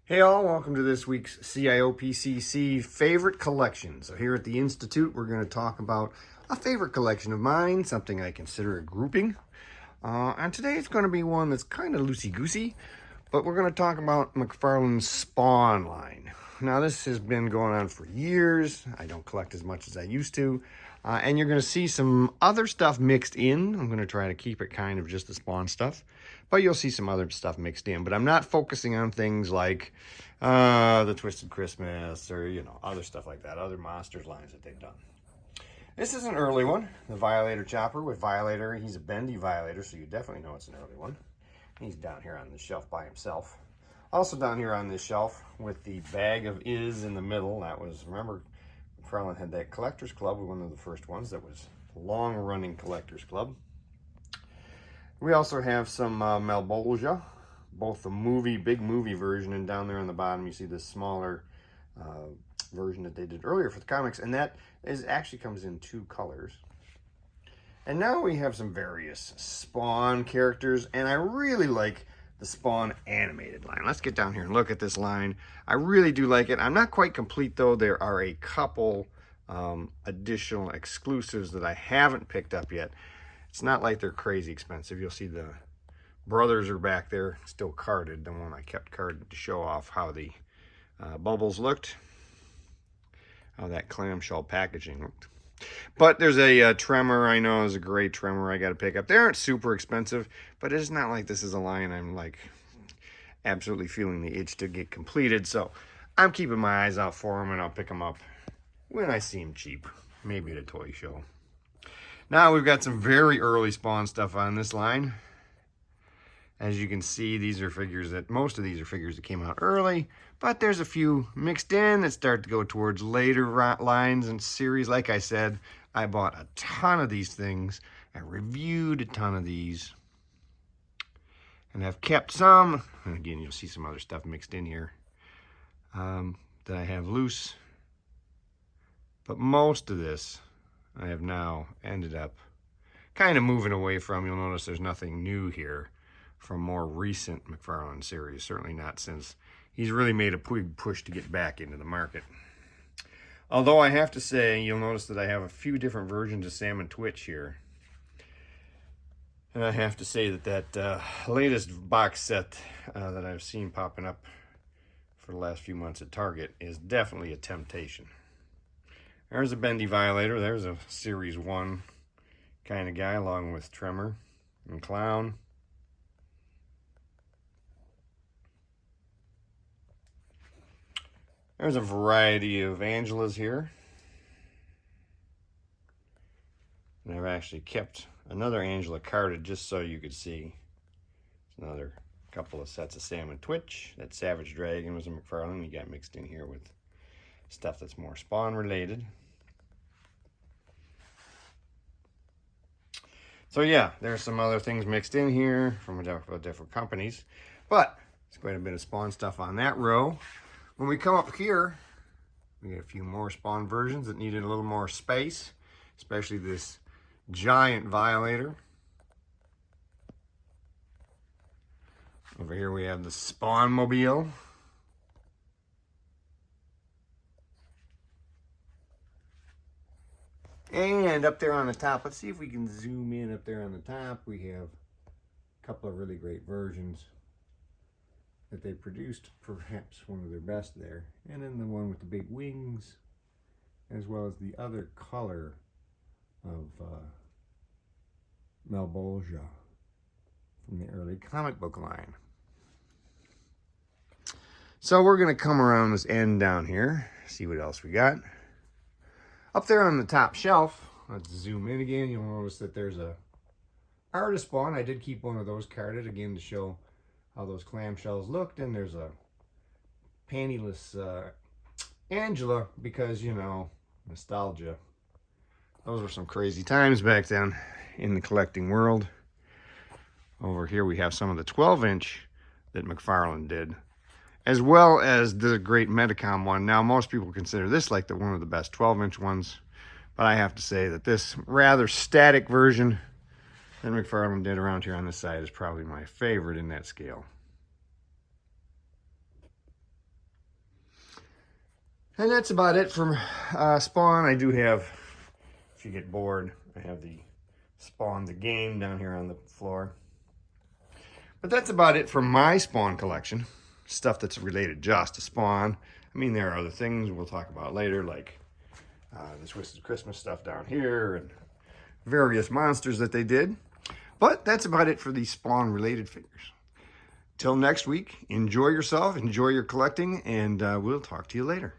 Hey all, welcome to this week's CIOPCC favorite collection. So here at the Institute, we're going to talk about a favorite collection of mine, something I consider a grouping. And today it's going to be one that's kind of loosey-goosey, but we're going to talk about McFarlane's Spawn line. Now this has been going on for years. I don't collect as much as I used to. And you're going to see some other stuff mixed in. I'm going to try to keep it kind of just the Spawn stuff. But you'll see some other stuff mixed in. But I'm not focusing on things like the Twisted Christmas or, other stuff like that. Other Monsters lines that they've done. This is an early one. The Violator Chopper with Violator. He's a bendy Violator, so you definitely know it's an early one. He's down here on the shelf by himself. Also down here on this shelf with the bag of Is in the middle. That was, remember, McFarlane had that Collectors Club, one of the first ones that was a long-running Collectors Club. We also have some Malbolgia, both the big movie version, and down there on the bottom you see the smaller version that they did earlier for the comics, and that actually comes in two colors. And now we have some various Spawn characters, and I really like the Spawn animated line. Let's get down here and look at this line. I really do like it. I'm not quite complete though. There are a couple additional exclusives that I haven't picked up yet. It's not like they're crazy expensive. You'll see the brothers are back there, still carded. The one I kept carded to show off how the bubbles looked, how that clamshell packaging looked. But there's a Tremor, I know is a great Tremor I got to pick up. They aren't super expensive, but it's not like this is a line I'm like absolutely feeling the itch to get completed. So I'm keeping my eyes out for them, and I'll pick them up when I see them cheap, maybe at a toy show. Now we've got some very early Spawn stuff on this line. As you can see, these are figures that, most of these are figures that came out early, but there's a few mixed in that start to go towards later lines and series. Like I said, I bought a ton of these things. I reviewed a ton of these. And I've kept some, and again, you'll see some other stuff mixed in here that I have loose. But most of this I have now ended up kind of moving away from. You'll notice there's nothing new here from more recent McFarlane series. Certainly not since he's really made a big push to get back into the market. Although I have to say, you'll notice that I have a few different versions of Sam and Twitch here. And I have to say that latest box set that I've seen popping up for the last few months at Target is definitely a temptation. There's a bendy Violator. There's a Series 1 kind of guy, along with Tremor and Clown. There's a variety of Angelas here. And I've actually kept another Angela carded just so you could see. It's another couple of sets of Sam and Twitch. That Savage Dragon was a McFarlane. We got mixed in here with stuff that's more Spawn related. So yeah, there's some other things mixed in here from different companies, but it's quite a bit of Spawn stuff on that row. When we come up here, we get a few more Spawn versions that needed a little more space, especially this giant Violator. Over here we have the Spawn Mobile. And up there on the top, let's see if we can zoom in up there on the top. We have a couple of really great versions that they produced, perhaps one of their best there. And then the one with the big wings, as well as the other color of Malbolgia from the early comic book line. So we're going to come around this end down here, see what else we got. Up there on the top shelf, let's zoom in again. You'll notice that there's a Artist Spawn. I did keep one of those carded again to show how those clamshells looked. And there's a pantyless Angela because, nostalgia. Those were some crazy times back then in the collecting world. Over here we have some of the 12-inch that McFarlane did, as well as the great Medicom one. Now, most people consider this like one of the best 12-inch ones, but I have to say that this rather static version that McFarlane did around here on this side is probably my favorite in that scale. And that's about it from Spawn. I do have, if you get bored, I have the Spawn the game down here on the floor. But that's about it from my Spawn collection. Stuff that's related just to Spawn. I mean, there are other things we'll talk about later, like the Twisted Christmas stuff down here and various monsters that they did. But that's about it for the Spawn related figures. Till next week, enjoy yourself, enjoy your collecting, and we'll talk to you later.